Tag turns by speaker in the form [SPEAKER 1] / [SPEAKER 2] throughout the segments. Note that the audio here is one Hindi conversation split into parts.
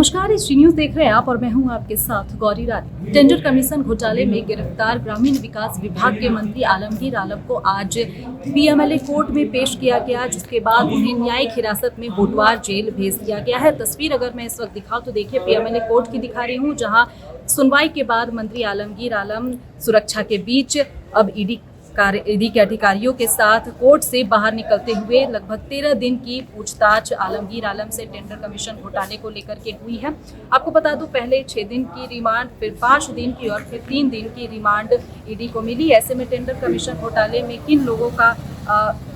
[SPEAKER 1] नमस्कार, ईस्टी न्यूज देख रहे हैं आप और मैं हूं आपके साथ गौरी रानी। टेंडर कमीशन घोटाले में गिरफ्तार ग्रामीण विकास विभाग के मंत्री आलमगीर आलम को आज पीएमएलए कोर्ट में पेश किया गया, जिसके बाद उन्हें न्यायिक हिरासत में होटवार जेल भेज दिया गया है। तस्वीर अगर मैं इस वक्त दिखाऊं तो देखिए पीएमएलए कोर्ट की दिखा रही हूँ, जहाँ सुनवाई के बाद मंत्री आलमगीर आलम सुरक्षा के बीच अब ईडी के अधिकारियों के साथ कोर्ट से बाहर निकलते हुए लगभग 13 दिन की पूछताछ आलमगीर आलम से टेंडर कमीशन घोटाले को लेकर के हुई है। आपको बता दूं, पहले 6 दिन की रिमांड, फिर 5 दिन की और फिर 3 दिन की रिमांड ईडी को मिली। ऐसे में टेंडर कमीशन घोटाले में किन लोगों का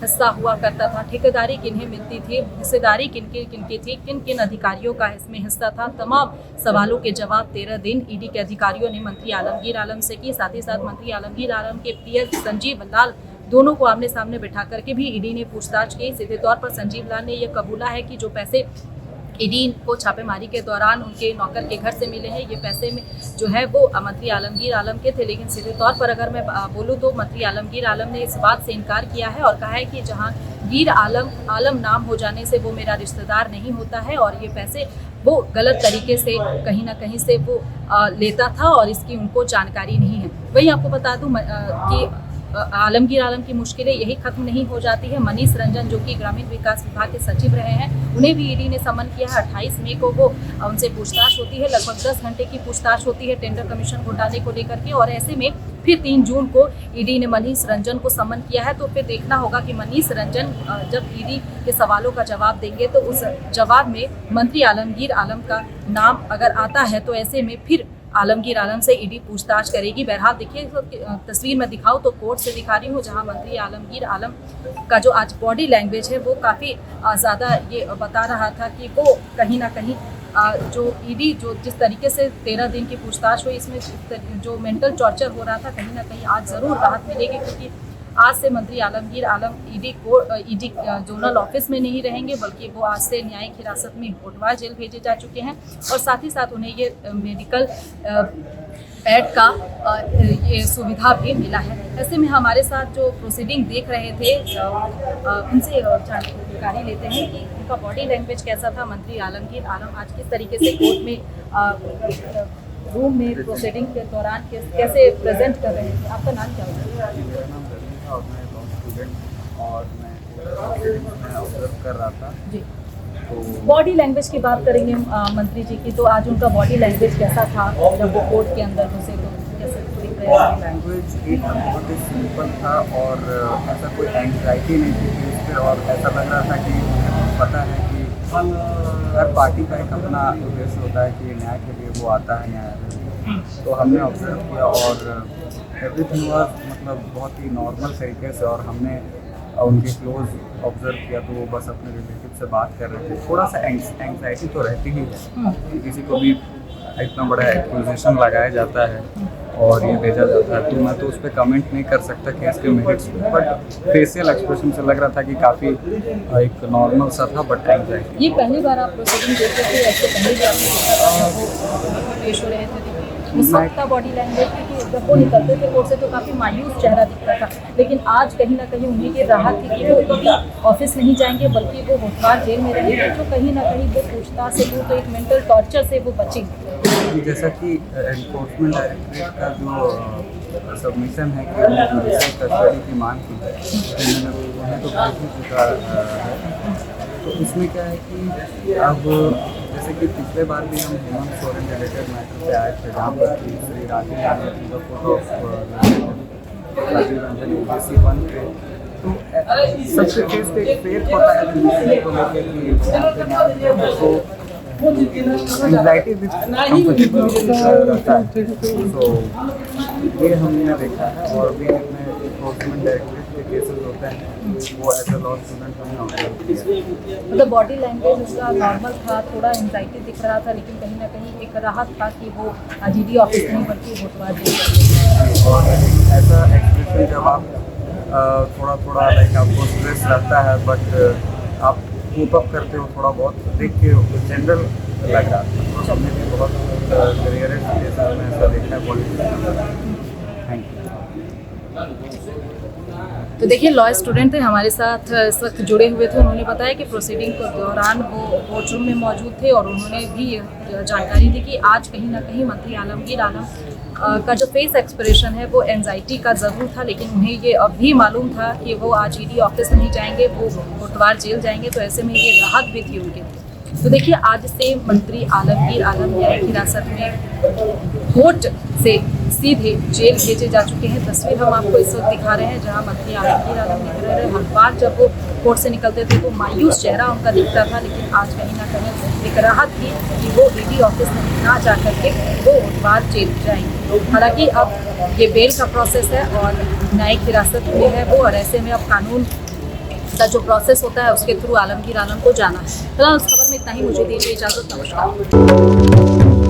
[SPEAKER 1] हिस्सा हुआ करता था, ठेकेदारी किन्हें मिलती थी, हिस्सेदारी किनकी थी, किन किन अधिकारियों का इसमें हिस्सा था, तमाम सवालों के जवाब 13 दिन ईडी के अधिकारियों ने मंत्री आलमगीर आलम से की। साथ ही साथ मंत्री आलमगीर आलम के पीएस संजीव लाल दोनों को आमने सामने बिठा करके भी ईडी ने पूछताछ की। सीधे तौर पर संजीव लाल ने यह कबूला है कि जो पैसे ईडी को छापेमारी के दौरान उनके नौकर के घर से मिले हैं, ये पैसे में जो है वो मंत्री आलमगीर आलम के थे। लेकिन सीधे तौर पर अगर मैं बोलूँ तो मंत्री आलमगीर आलम ने इस बात से इनकार किया है और कहा है कि जहांगीर आलम नाम हो जाने से वो मेरा रिश्तेदार नहीं होता है और ये पैसे वो गलत तरीके से कहीं ना कहीं से वो लेता था और इसकी उनको जानकारी नहीं है। वहीं आपको बता दूं कि आलमगीर आलम की मुश्किलें यही खत्म नहीं हो जाती है। मनीष रंजन, जो कि ग्रामीण विकास विभाग के सचिव रहे हैं, उन्हें भी ईडी ने समन किया है। 28 मई को वो उनसे पूछताछ होती है। लगभग 10 घंटे की पूछताछ होती है टेंडर कमीशन घोटाले को लेकर के, और ऐसे में फिर 3 जून को ईडी ने मनीष रंजन को समन किया है। तो फिर देखना होगा कि मनीष रंजन जब ईडी के सवालों का जवाब देंगे तो उस जवाब में मंत्री आलमगीर आलम का नाम अगर आता है तो ऐसे में फिर आलमगीर आलम से ईडी पूछताछ करेगी। बहरहाल देखिए, तस्वीर में दिखाऊं तो कोर्ट से दिखा रही हूँ, जहां मंत्री आलमगीर आलम का जो आज बॉडी लैंग्वेज है वो काफ़ी ज़्यादा ये बता रहा था कि वो कहीं ना कहीं जो ईडी जो जिस तरीके से 13 दिन की पूछताछ हुई, इसमें जो मेंटल टॉर्चर हो रहा था, कहीं ना कहीं आज ज़रूर राहत मिलेगी, क्योंकि आज से मंत्री Alamgir Alam ED zonal office में नहीं रहेंगे, बल्कि वो आज से न्यायिक हिरासत में होटवार जेल भेजे जा चुके हैं। और साथ ही साथ उन्हें ये मेडिकल एड का ये सुविधा भी मिला है। ऐसे में हमारे साथ जो प्रोसीडिंग देख रहे थे उनसे जानकारी लेते हैं कि उनका बॉडी लैंग्वेज कैसा था। मंत्री आलमगीर आलम आज किस तरीके से कोर्ट में रूम में प्रोसीडिंग के दौरान कैसे प्रेजेंट कर रहे थे। आपका नाम क्या होगा?
[SPEAKER 2] मेरा नाम रवि है और मैं लॉ स्टूडेंट और मैं ऑब्जर्व कर रहा था जी। तो
[SPEAKER 1] बॉडी लैंग्वेज की बात करेंगे मंत्री जी की, तो आज उनका बॉडी लैंग्वेज कैसा था जब वो कोर्ट के अंदर घुसे, तो कैसे दिख रहे हैं?
[SPEAKER 2] लैंग्वेज एक बहुत ही सिंपल था और ऐसा कोई एंग्जाइटी नहीं थी फेस पे, और ऐसा लग रहा था कि उन्हें पता है कि हर पार्टी का एक अपना उद्देश्य होता है कि न्याय के लिए वो आता है न्यायालय। तो हमने ऑब्जर्व किया और एवरीथिंग वाज मतलब बहुत ही नॉर्मल तरीके से, और हमने उनके क्लोज ऑब्जर्व किया तो वो बस अपने रिलेटिव से बात कर रहे थे। थोड़ा सा एंग्जाइटी तो रहती ही है कि किसी को भी इतना बड़ा एक्यूजेशन लगाया जाता है और ये भेजा जाता है, तो मैं तो उस पर कमेंट नहीं कर सकता कि इसके मेरिट्स पे, बट फेशियल एक्सप्रेशन से लग रहा था कि काफ़ी एक नॉर्मल सा था, बट एंग्जाइटी।
[SPEAKER 1] ये पहली बार आप प्रोसीडिंग देख रहे थे, ऐसे पहले भी आपने देखा था वो पेश हो रहे थे? उस वक्त का बॉडी लैंग्वेज थी कि जब वो निकलते थे कोर्ट से तो काफ़ी मायूस चेहरा दिखता था, लेकिन आज कहीं ना कहीं उन्हें ये राहत थी कि वो ईडी ऑफिस नहीं जाएंगे, बल्कि वो होटवार जेल में रहेंगे, जो कहीं ना कहीं वो पूछताछ से दूर, तो एक मेंटल टॉर्चर से वो बचेंगे।
[SPEAKER 2] जैसा कि एनफोर्समेंट डायरेक्टरेट का जो सबमिशन है कि उन्हें जुडिशियल कस्टडी की मांग की है, उन्हें तो भेज ही चुका है। तो इसमें क्या है कि अब जैसे कि पिछले बार भी हम हेमंत सोरेन रिलेटेड मैटर पे आए थे, जहाँ पर श्री राजीव गांधी का फोटो राजीव रंजन ओबीसी 1 पे, तो सबसे फेस पे एक फेक होता है जुडिशरी को लेकर कि तो एंग्जाइटी भी रहता है। तो ये हमने देखा है, और भी इसमें एनफोर्समेंट डायरेक्टरेट के केसेस होते हैं, वो एज अ लॉ स्टूडेंट हमने ऑब्जर्व किया।
[SPEAKER 1] मतलब बॉडी लैंग्वेज उसका नॉर्मल था, थोड़ा एंग्जाइटी दिख रहा था, लेकिन कहीं ना कहीं एक राहत था कि वो ईडी ऑफिस नहीं बल्कि होटवार जेल।
[SPEAKER 2] और ऐसा एक्सप्रेशन जब आप थोड़ा लाइक आपको स्ट्रेस रहता है, बट आप कीप अप करते हो, थोड़ा बहुत देख के जनरल लग रहा था। तो हमने भी बहुत रेयरेस्ट केसेस में ऐसा देखा है बॉडी। Thank you.
[SPEAKER 1] तो देखिए, लॉ स्टूडेंट थे हमारे साथ इस वक्त जुड़े हुए थे। उन्होंने बताया कि प्रोसीडिंग के दौरान वो कोर्ट रूम में मौजूद थे और उन्होंने भी ये जानकारी दी कि आज कहीं ना कहीं मंत्री आलमगीर आलम का जो फेस एक्सप्रेशन है वो एंजाइटी का ज़रूर था, लेकिन उन्हें ये अब भी मालूम था कि वो आज ईडी ऑफिस नहीं जाएंगे, वो कोतवाल जेल जाएंगे। तो ऐसे में ये राहत भी थी उनके। तो देखिए, आज से मंत्री आलमगीर आलम न्यायिक हिरासत में कोर्ट से सीधे जेल भेजे जा चुके हैं। तस्वीर हम आपको इस वक्त दिखा रहे हैं जहां मंत्री आलमगीर आलम निकल रहे। हर बार जब वो कोर्ट से निकलते थे तो मायूस चेहरा उनका दिखता था, लेकिन आज कहीं ना कहीं एक राहत थी कि वो ईडी ऑफिस में ना जा करके वो कोतवाल जेल जाएंगे। हालांकि अब ये बेल का प्रोसेस है और न्यायिक हिरासत में है वो, और ऐसे में अब कानून का जो प्रोसेस होता है उसके थ्रू आलमगीर आलम को जाना है। फिलहाल उस खबर में इतना ही। मुझे दीजिए इजाज़त। नमस्कार।